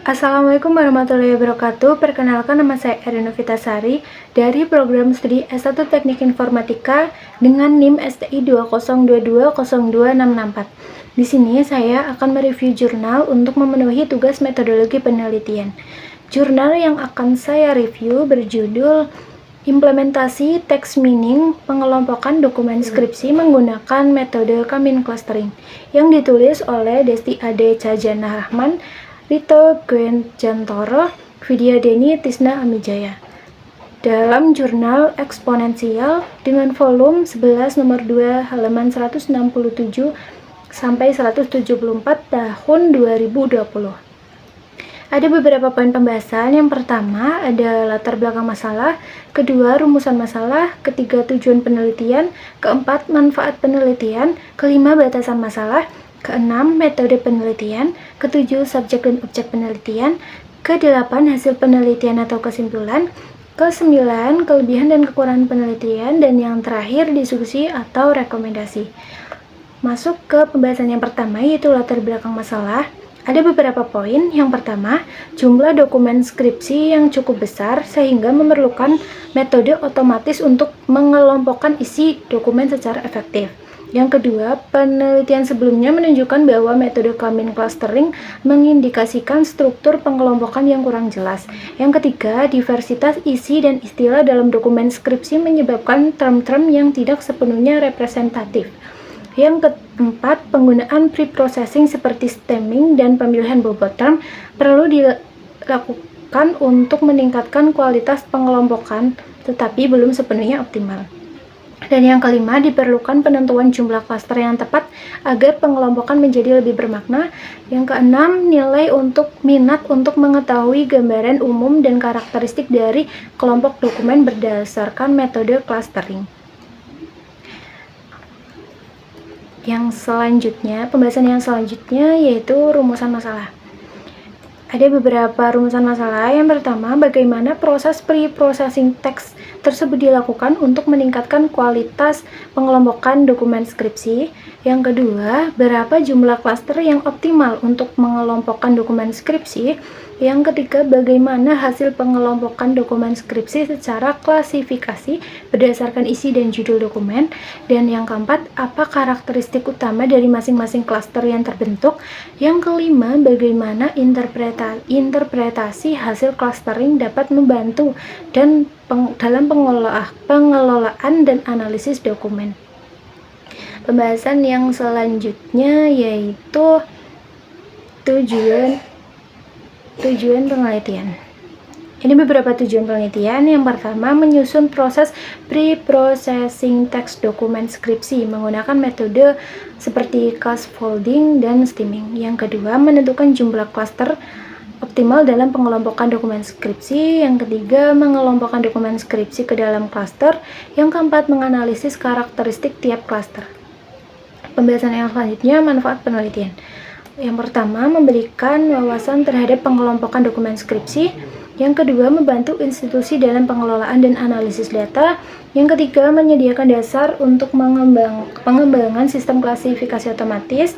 Assalamualaikum warahmatullahi wabarakatuh. Perkenalkan, nama saya Erin Novitasari dari program studi S1 Teknik Informatika dengan NIM STI 2022026664. Di sini saya akan mereview jurnal untuk memenuhi tugas metodologi penelitian. Jurnal yang akan saya review berjudul Implementasi Text Meaning Pengelompokan Dokumen Skripsi Menggunakan Metode Kamin Clustering, yang ditulis oleh Desti Ade Cajana Rahman, Rito Gwen-Jantoro, Vidya Deni Tisna Amijaya, dalam jurnal Eksponensial dengan volume 11 nomor 2 halaman 167 sampai 174 tahun 2020. Ada beberapa poin pembahasan. Yang pertama ada latar belakang masalah, kedua rumusan masalah, ketiga tujuan penelitian, keempat manfaat penelitian, kelima batasan masalah, keenam metode penelitian, ketujuh subjek dan objek penelitian, kedelapan hasil penelitian atau kesimpulan, kesembilan kelebihan dan kekurangan penelitian, dan yang terakhir diskusi atau rekomendasi. Masuk ke pembahasan yang pertama, yaitu latar belakang masalah. Ada beberapa poin. Yang pertama, jumlah dokumen skripsi yang cukup besar sehingga memerlukan metode otomatis untuk mengelompokkan isi dokumen secara efektif. Yang kedua, penelitian sebelumnya menunjukkan bahwa metode Kamin Clustering mengindikasikan struktur pengelompokan yang kurang jelas. Yang ketiga, diversitas isi dan istilah dalam dokumen skripsi menyebabkan term-term yang tidak sepenuhnya representatif. Yang keempat, penggunaan pre-processing seperti stemming dan pemilihan bobot term perlu dilakukan untuk meningkatkan kualitas pengelompokan, tetapi belum sepenuhnya optimal. Dan yang kelima, diperlukan penentuan jumlah klaster yang tepat agar pengelompokan menjadi lebih bermakna. Yang keenam, nilai untuk minat untuk mengetahui gambaran umum dan karakteristik dari kelompok dokumen berdasarkan metode clustering. Pembahasan yang selanjutnya yaitu rumusan masalah. Ada beberapa rumusan masalah. Yang pertama, bagaimana proses pre-processing teks tersebut dilakukan untuk meningkatkan kualitas pengelompokan dokumen skripsi. Yang kedua, berapa jumlah klaster yang optimal untuk mengelompokkan dokumen skripsi. Yang ketiga, bagaimana hasil pengelompokan dokumen skripsi secara klasifikasi berdasarkan isi dan judul dokumen. Dan yang keempat, apa karakteristik utama dari masing-masing klaster yang terbentuk. Yang kelima, bagaimana interpretasi hasil clustering dapat membantu dalam pengelolaan dan analisis dokumen. Pembahasan yang selanjutnya yaitu tujuan penelitian. Ini beberapa tujuan penelitian. Yang pertama, menyusun proses pre-processing teks dokumen skripsi menggunakan metode seperti scaffolding dan stemming. Yang kedua, menentukan jumlah klaster optimal dalam pengelompokan dokumen skripsi. Yang ketiga, mengelompokkan dokumen skripsi ke dalam klaster. Yang keempat, menganalisis karakteristik tiap klaster. Pembahasan yang selanjutnya, manfaat penelitian. Yang pertama, memberikan wawasan terhadap pengelompokan dokumen skripsi. Yang kedua, membantu institusi dalam pengelolaan dan analisis data. Yang ketiga, menyediakan dasar untuk pengembangan sistem klasifikasi otomatis.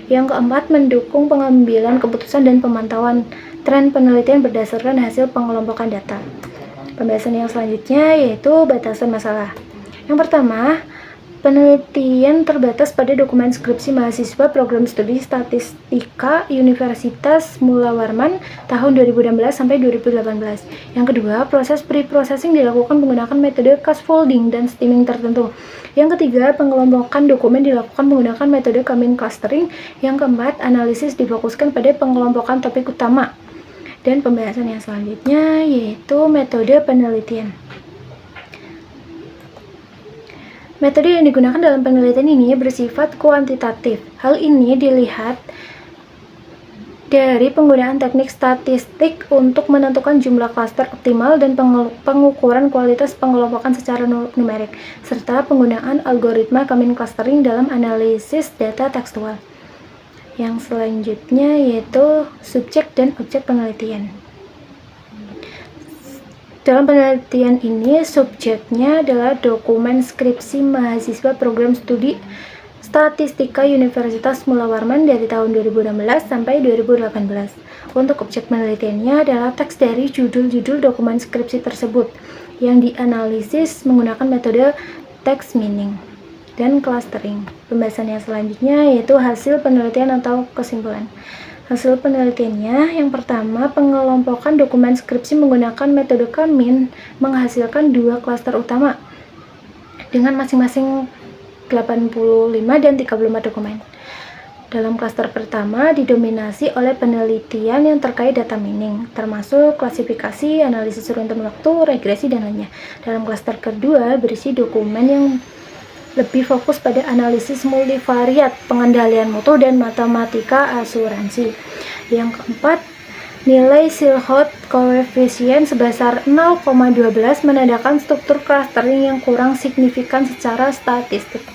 Yang keempat, mendukung pengambilan keputusan dan pemantauan tren penelitian berdasarkan hasil pengelompokan data. Pembahasan yang selanjutnya yaitu batasan masalah. Yang pertama, penelitian terbatas pada dokumen skripsi mahasiswa program studi statistika Universitas Mula Warman tahun 2016 sampai 2018. Yang kedua, proses pre-processing dilakukan menggunakan metode scaffolding dan stemming tertentu. Yang ketiga, pengelompokan dokumen dilakukan menggunakan metode Kamin Clustering. Yang keempat, analisis difokuskan pada pengelompokan topik utama. Dan pembahasan yang selanjutnya yaitu metode penelitian. Metode yang digunakan dalam penelitian ini bersifat kuantitatif. Hal ini dilihat dari penggunaan teknik statistik untuk menentukan jumlah klaster optimal dan pengukuran kualitas pengelompokan secara numerik, serta penggunaan algoritma Kamin Clustering dalam analisis data tekstual. Yang selanjutnya yaitu subjek dan objek penelitian. Dalam penelitian ini, subjeknya adalah dokumen skripsi mahasiswa program studi Statistika Universitas Mula Warman dari tahun 2016 sampai 2018. Untuk objek penelitiannya adalah teks dari judul-judul dokumen skripsi tersebut yang dianalisis menggunakan metode text meaning dan clustering. Pembahasan yang selanjutnya yaitu hasil penelitian atau kesimpulan. Hasil penelitiannya yang pertama, pengelompokan dokumen skripsi menggunakan metode Kamin menghasilkan dua klaster utama dengan masing-masing 85 dan 35 dokumen. Dalam klaster pertama didominasi oleh penelitian yang terkait data meaning, termasuk klasifikasi, analisis runtun waktu, regresi, dan lainnya. Dalam klaster kedua berisi dokumen yang lebih fokus pada analisis multivariat, pengendalian mutu, dan matematika asuransi. Yang keempat, nilai Silhouette Coefficient sebesar 0,12 menandakan struktur clustering yang kurang signifikan secara statistik.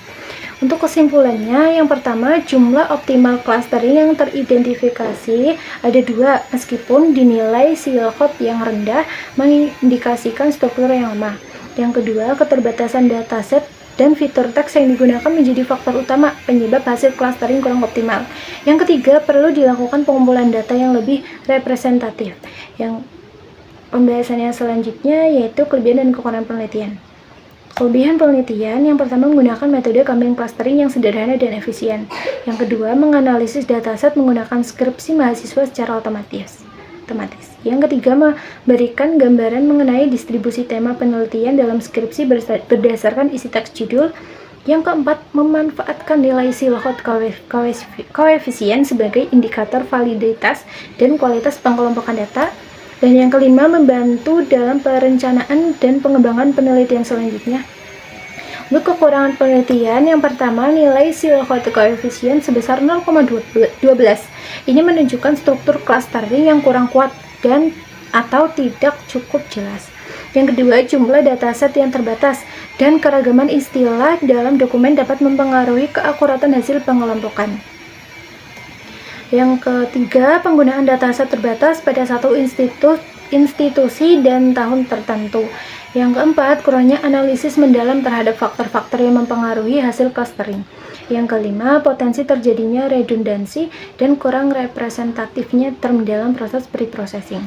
Untuk kesimpulannya, yang pertama, jumlah optimal clustering yang teridentifikasi ada 2, meskipun dinilai Silhouette yang rendah mengindikasikan struktur yang lemah. Yang kedua, keterbatasan dataset dan fitur teks yang digunakan menjadi faktor utama penyebab hasil clustering kurang optimal. Yang ketiga, perlu dilakukan pengumpulan data yang lebih representatif. Yang pembahasannya selanjutnya yaitu kelebihan dan kekurangan penelitian. Kelebihan penelitian yang pertama menggunakan metode Kamin clustering yang sederhana dan efisien. Yang kedua, menganalisis dataset menggunakan skripsi mahasiswa secara otomatis. Yang ketiga, memberikan gambaran mengenai distribusi tema penelitian dalam skripsi berdasarkan isi teks judul. Yang keempat, memanfaatkan nilai Silhouette Coefficient sebagai indikator validitas dan kualitas pengelompokan data. Dan yang kelima, membantu dalam perencanaan dan pengembangan penelitian selanjutnya. Untuk kekurangan penelitian, yang pertama, nilai Silhouette Coefficient sebesar 0,12. Ini menunjukkan struktur clustering yang kurang kuat dan atau tidak cukup jelas. Yang kedua, jumlah dataset yang terbatas dan keragaman istilah dalam dokumen dapat mempengaruhi keakuratan hasil pengelompokan. Yang ketiga, penggunaan dataset terbatas pada satu institusi dan tahun tertentu. Yang keempat, kurangnya analisis mendalam terhadap faktor-faktor yang mempengaruhi hasil clustering. Yang kelima, potensi terjadinya redundansi dan kurang representatifnya term dalam proses pre-processing.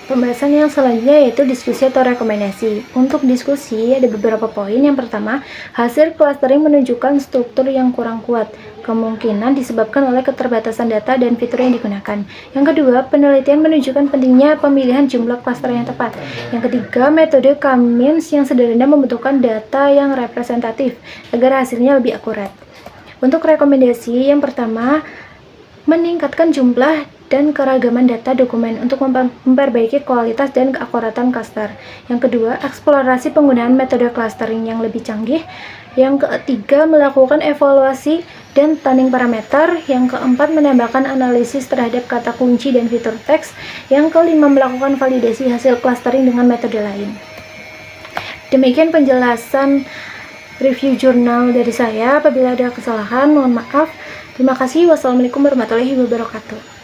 Pembahasan yang selanjutnya yaitu diskusi atau rekomendasi. Untuk diskusi ada beberapa poin. Yang pertama, hasil clustering menunjukkan struktur yang kurang kuat, kemungkinan disebabkan oleh keterbatasan data dan fitur yang digunakan. Yang kedua, penelitian menunjukkan pentingnya pemilihan jumlah cluster yang tepat. Yang ketiga, metode Kamin yang sederhana membutuhkan data yang representatif agar hasilnya lebih akurat. Untuk rekomendasi, yang pertama, meningkatkan jumlah dan keragaman data dokumen untuk memperbaiki kualitas dan keakuratan cluster. Yang kedua, eksplorasi penggunaan metode clustering yang lebih canggih. Yang ketiga, melakukan evaluasi dan tuning parameter. Yang keempat, menambahkan analisis terhadap kata kunci dan fitur teks. Yang kelima, melakukan validasi hasil clustering dengan metode lain. Demikian penjelasan review jurnal dari saya. Apabila ada kesalahan, mohon maaf. Terima kasih. Wassalamualaikum warahmatullahi wabarakatuh.